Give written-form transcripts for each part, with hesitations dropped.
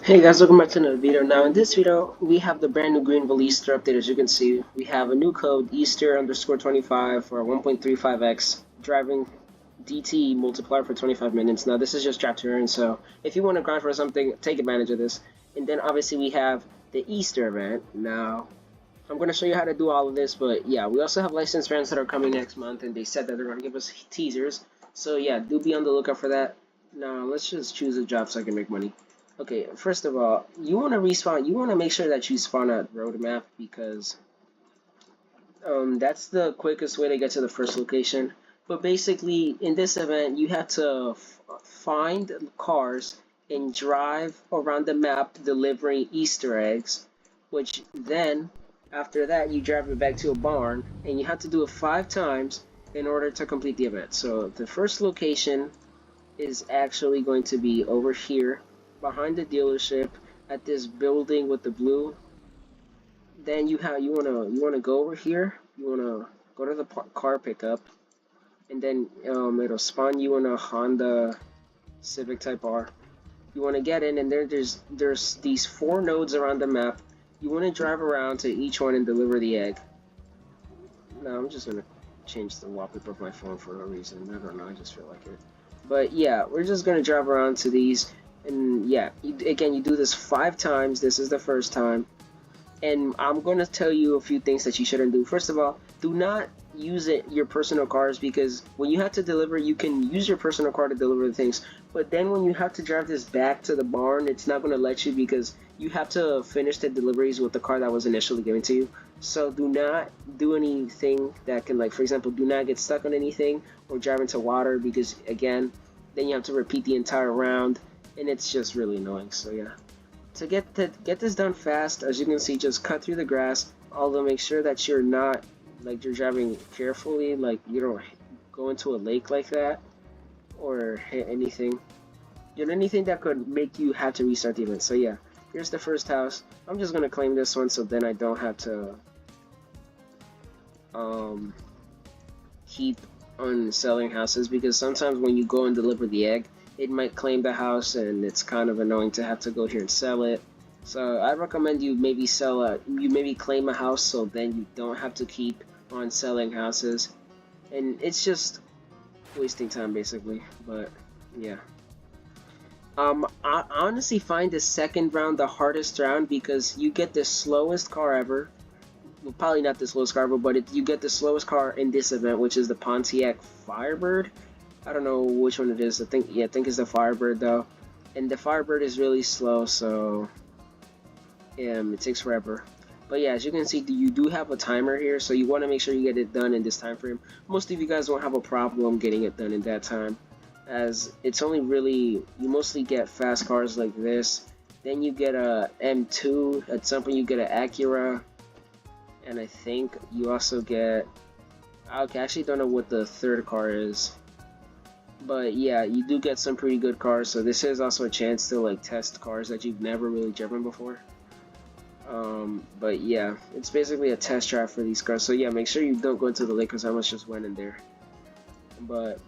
Hey guys, welcome back to another video. Now in this video, we have the brand new Greenville Easter update. As you can see, we have a new code, Easter_25 for 1.35x, driving DT multiplier for 25 minutes. Now this is just draft to earn, so if you want to grind for something, take advantage of this. And then obviously we have the Easter event. Now, I'm going to show you how to do all of this, but yeah, we also have licensed fans that are coming next month, and they said that they're going to give us teasers. So yeah, do be on the lookout for that. Now, let's just choose a job so I can make money. Okay, first of all, you want to respawn. You want to make sure that you spawn at roadmap because that's the quickest way to get to the first location. But basically, in this event, you have to find cars and drive around the map delivering Easter eggs, which then, after that, you drive it back to a barn, and you have to do it 5 times in order to complete the event. So the first location is actually going to be over here behind the dealership at this building with the blue. Then you wanna go over here. You wanna go to the car pickup, and then it'll spawn you in a Honda Civic Type R. You wanna get in, and there's these 4 nodes around the map. You wanna drive around to each one and deliver the egg. Now I'm just gonna change the wallpaper of my phone for no reason. I don't know. I just feel like it. But yeah, we're just gonna drive around to these. And yeah, again, you do this 5 times. This is the first time. And I'm going to tell you a few things that you shouldn't do. First of all, do not use your personal cars, because when you have to deliver, you can use your personal car to deliver the things. But then when you have to drive this back to the barn, it's not going to let you, because you have to finish the deliveries with the car that was initially given to you. So do not do anything that can, like, for example, do not get stuck on anything or drive into water, because again, then you have to repeat the entire round. And it's just really annoying. So yeah, to get this done fast, as you can see, just cut through the grass. Although make sure that you're not, like, you're driving carefully, like you don't go into a lake like that or hit anything. You know, anything that could make you have to restart the event. So yeah, here's the first house. I'm just gonna claim this one so then I don't have to keep on selling houses, because sometimes when you go and deliver the egg, it might claim the house, and it's kind of annoying to have to go here and sell it. So I recommend you maybe maybe claim a house, so then you don't have to keep on selling houses, and it's just wasting time basically. But yeah, I honestly find the second round the hardest round, because you get the slowest car ever. Well, probably not the slowest car ever, but you get the slowest car in this event, which is the Pontiac Firebird. I don't know which one it is. I think it's the Firebird though, and the Firebird is really slow, so it takes forever. But yeah, as you can see, you do have a timer here, so you want to make sure you get it done in this time frame. Most of you guys won't have a problem getting it done in that time, as it's only really, you mostly get fast cars like this. Then you get a M2. At some point you get an Acura, and I think you also get, okay, I actually don't know what the third car is. But yeah, you do get some pretty good cars, so this is also a chance to, like, test cars that you've never really driven before. But yeah, it's basically a test drive for these cars. So yeah, make sure you don't go into the lake, because I almost just went in there. But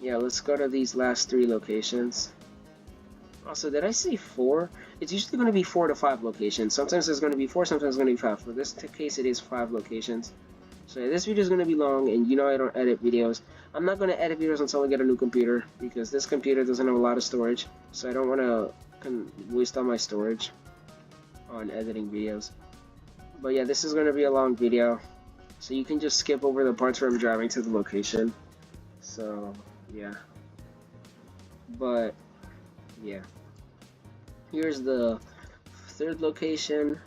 yeah, let's go to these last 3 locations. Also, did I say 4? It's usually going to be 4 to 5 locations. Sometimes there's going to be 4, sometimes it's going to be 5. For this case, it is 5 locations. So yeah, this video is going to be long, and you know I don't edit videos. I'm not going to edit videos until I get a new computer, because this computer doesn't have a lot of storage, so I don't want to waste all my storage on editing videos. But yeah, this is going to be a long video, so you can just skip over the parts where I'm driving to the location. So yeah, but yeah, here's the 3rd location.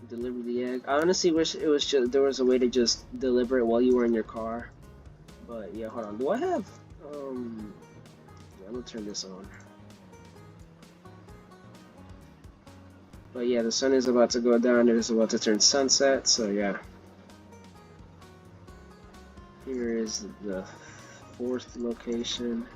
Deliver the egg. I honestly wish it was just, there was a way to just deliver it while you were in your car. But yeah, hold on. Do I have yeah, I'm gonna turn this on. But yeah, the sun is about to go down. It is about to turn sunset. So yeah, here is the 4th location.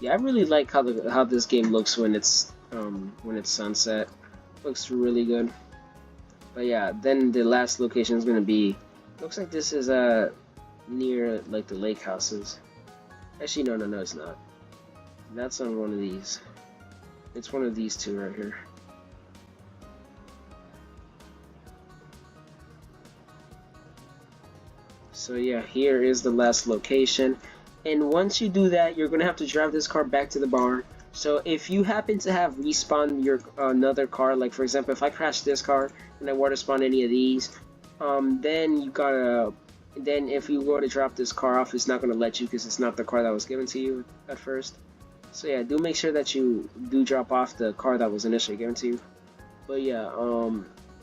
Yeah, I really like how this game looks when it's sunset. Looks really good. But yeah, then the last location is gonna be, looks like this is near, like, the lake houses. Actually, no, it's not. That's on one of these. It's one of these two right here. So yeah, here is the last location. And once you do that, you're gonna have to drive this car back to the barn. So if you happen to have respawned your another car, like for example, if I crash this car and I were to spawn any of these, then you gotta, then if you were to drop this car off, it's not gonna let you because it's not the car that was given to you at first. So yeah, do make sure that you do drop off the car that was initially given to you. But yeah,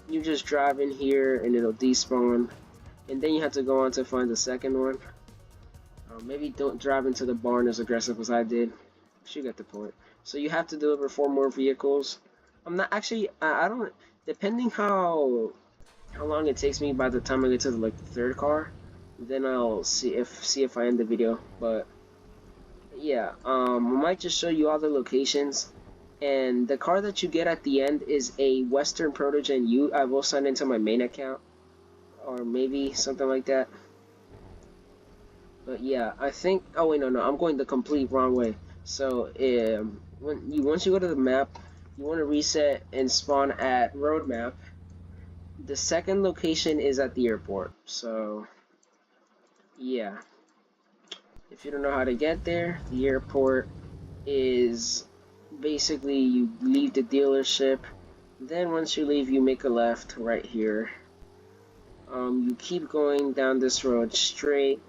you just drive in here and it'll despawn, and then you have to go on to find the second one. Maybe don't drive into the barn as aggressive as I did. You get the point. So you have to deliver 4 more vehicles. I'm not actually. I don't. Depending how long it takes me by the time I get to the, like the third car, then I'll see if I end the video. But yeah, I might just show you all the locations. And the car that you get at the end is a Western Protogen U. I will sign into my main account, or maybe something like that. But yeah, I think. Oh wait, no, I'm going the complete wrong way. So once you go to the map, you want to reset and spawn at road map. The second location is at the airport. So yeah, if you don't know how to get there, the airport is basically you leave the dealership. Then once you leave, you make a left right here. You keep going down this road straight,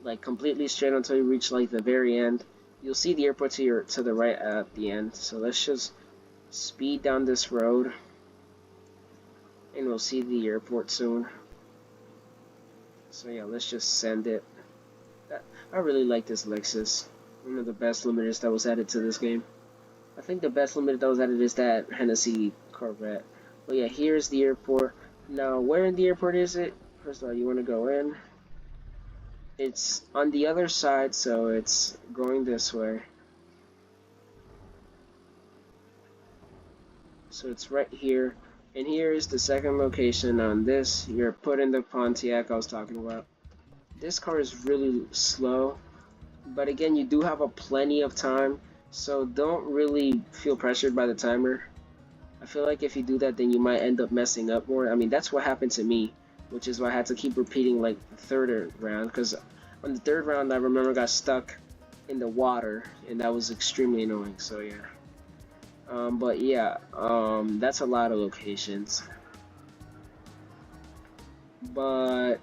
like completely straight until you reach like the very end. You'll see the airport to the right at the end. So let's just speed down this road, and we'll see the airport soon. So yeah, let's just send it. I really like this Lexus. One of the best limiters that was added to this game. I think the best limiter that was added is that Hennessy Corvette. But yeah, here's the airport. Now, where in the airport is it? First of all, you want to go in. It's on the other side, so it's going this way. So it's right here. And here is the second location on this. You're put in the Pontiac I was talking about. This car is really slow, but again, you do have plenty of time, so don't really feel pressured by the timer. I feel like if you do that, then you might end up messing up more. I mean, that's what happened to me, which is why I had to keep repeating like the third round, because on the third round, I remember I got stuck in the water, and that was extremely annoying, so yeah. But yeah, that's a lot of locations. But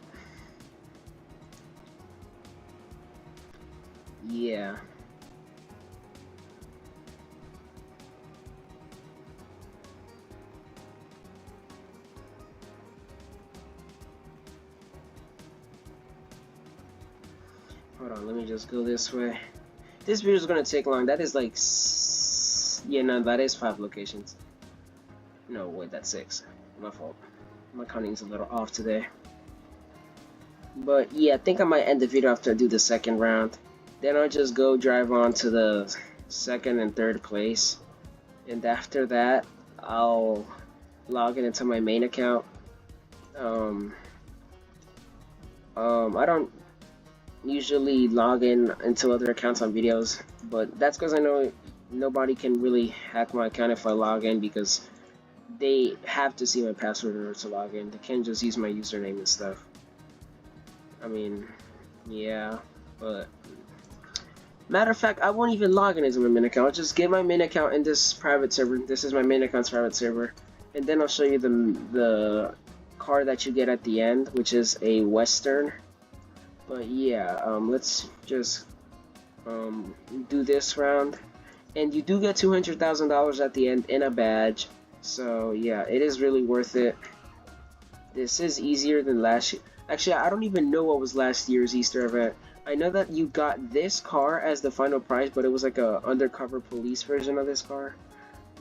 yeah. Hold on, let me just go this way. This video is gonna take long. That is like, yeah, no, that is 5 locations. No, wait, that's 6. My fault. My counting's a little off today. But yeah, I think I might end the video after I do the second round. Then I'll just go drive on to the second and third place. And after that, I'll log in into my main account. I don't usually log in into other accounts on videos, but that's because I know nobody can really hack my account if I log in, because they have to see my password in order to log in. They can't just use my username and stuff. I mean, yeah, but matter of fact, I won't even log in as my main account. I'll just get my main account in this private server. This is my main account's private server, and then I'll show you the car that you get at the end, which is a Western. But yeah, let's just do this round, and you do get $200,000 at the end in a badge. So yeah, it is really worth it. This is easier than last year. Actually, I don't even know what was last year's Easter event. I know that you got this car as the final prize, but it was like a undercover police version of this car.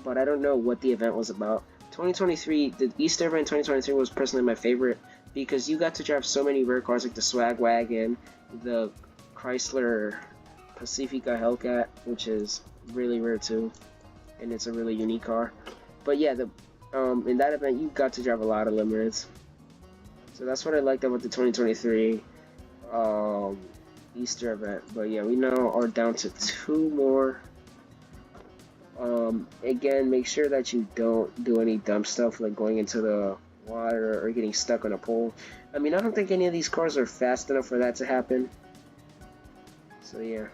But I don't know what the event was about. 2023, the Easter event 2023 was personally my favorite, because you got to drive so many rare cars like the Swag Wagon, the Chrysler Pacifica Hellcat, which is really rare too, and it's a really unique car. But yeah, in that event you got to drive a lot of limiteds. So that's what I liked about the 2023 Easter event. But yeah, we now are down to 2 more. Again, make sure that you don't do any dumb stuff like going into the water or getting stuck on a pole. I mean, I don't think any of these cars are fast enough for that to happen. So yeah.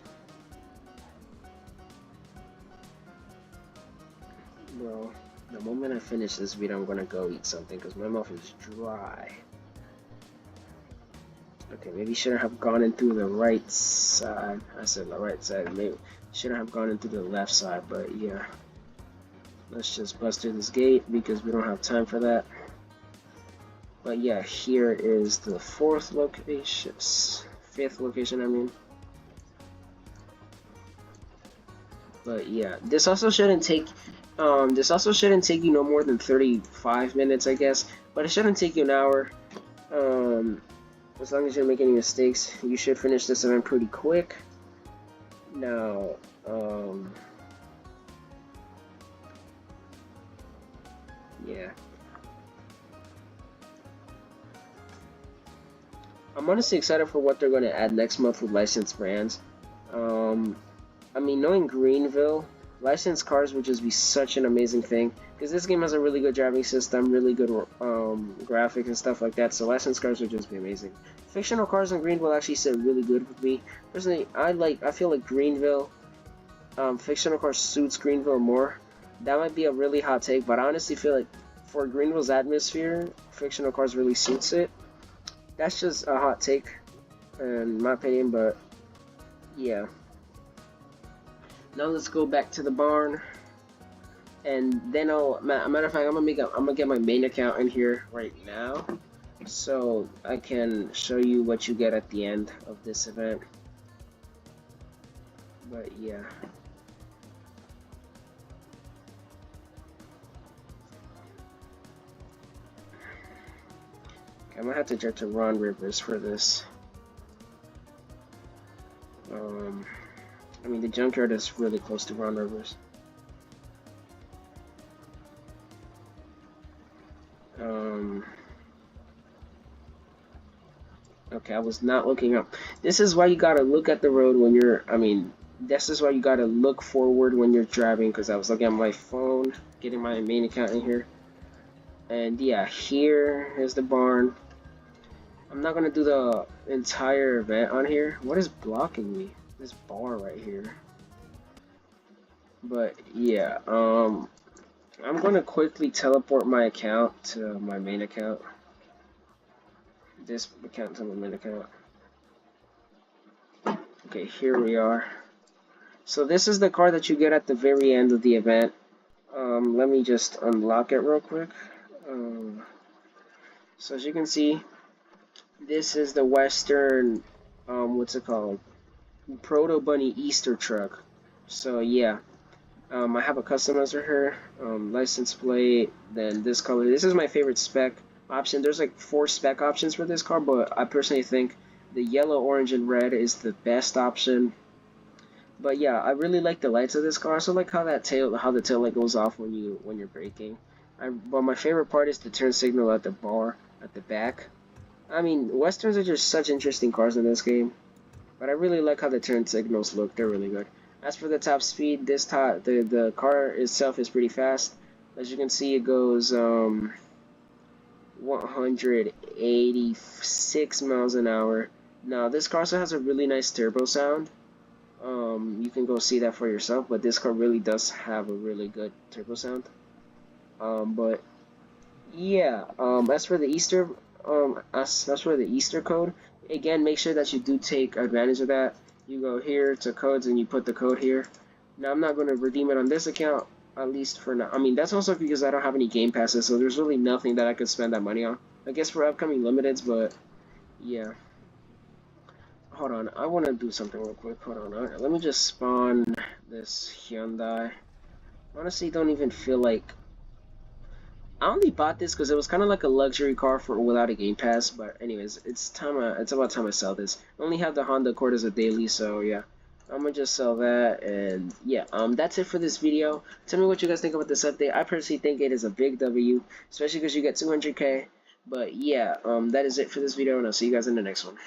Well, the moment I finish this video, I'm gonna go eat something because my mouth is dry. Okay, maybe shouldn't have gone in through the right side. I said the right side. Maybe shouldn't have gone in through the left side, but yeah. Let's just bust through this gate because we don't have time for that. But yeah, here is the 4th location. 5th location, I mean. But yeah, this also shouldn't take you no more than 35 minutes, I guess. But it shouldn't take you an hour. As long as you're making any mistakes, you should finish this event pretty quick. Now, yeah. I'm honestly excited for what they're going to add next month with licensed brands. I mean, knowing Greenville, licensed cars would just be such an amazing thing. Because this game has a really good driving system, really good graphics and stuff like that. So licensed cars would just be amazing. Fictional cars in Greenville actually sit really good with me. Personally, I feel like Greenville, fictional cars suits Greenville more. That might be a really hot take, but I honestly feel like for Greenville's atmosphere, fictional cars really suits it. That's just a hot take, in my opinion, but yeah. Now let's go back to the barn, and then matter of fact, I'm gonna get my main account in here right now, so I can show you what you get at the end of this event. But yeah. I'm gonna have to jump to Ron Rivers for this. I mean, the junkyard is really close to Ron Rivers. Okay, I was not looking up. This is why you gotta look at the road when you're, this is why you gotta look forward when you're driving, because I was looking at my phone, getting my main account in here. And yeah, here's the barn. I'm not gonna do the entire event on here. What is blocking me? This bar right here. But yeah, I'm gonna quickly teleport my account to my main account. This account to my main account. Okay, here we are. So this is the car that you get at the very end of the event. Let me just unlock it real quick. So as you can see, this is the Western, what's it called? Proto Bunny Easter truck. So yeah, I have a customizer here, license plate, then this color. This is my favorite spec option. There's like 4 spec options for this car, but I personally think the yellow, orange, and red is the best option. But yeah, I really like the lights of this car. I also like how the tail light goes off when you're braking. But my favorite part is the turn signal at the bar at the back. I mean, Westerns are just such interesting cars in this game. But I really like how the turn signals look. They're really good. As for the top speed, the car itself is pretty fast. As you can see, it goes 186 miles an hour. Now, this car also has a really nice turbo sound. You can go see that for yourself, but this car really does have a really good turbo sound. But yeah, as for the Easter code, again, make sure that you do take advantage of that. You go here to codes and you put the code here. Now, I'm not going to redeem it on this account, at least for now. I mean, that's also because I don't have any game passes, so there's really nothing that I could spend that money on. I guess for upcoming limiteds, but yeah. Hold on, I want to do something real quick. Hold on, let me just spawn this Hyundai. Honestly, don't even feel like... I only bought this because it was kind of like a luxury car without a game pass. But anyways, it's about time I sell this. I only have the Honda Accord as a daily, so yeah. I'm gonna just sell that, and yeah, that's it for this video. Tell me what you guys think about this update. I personally think it is a big W, especially because you get 200K. But yeah, that is it for this video, and I'll see you guys in the next one.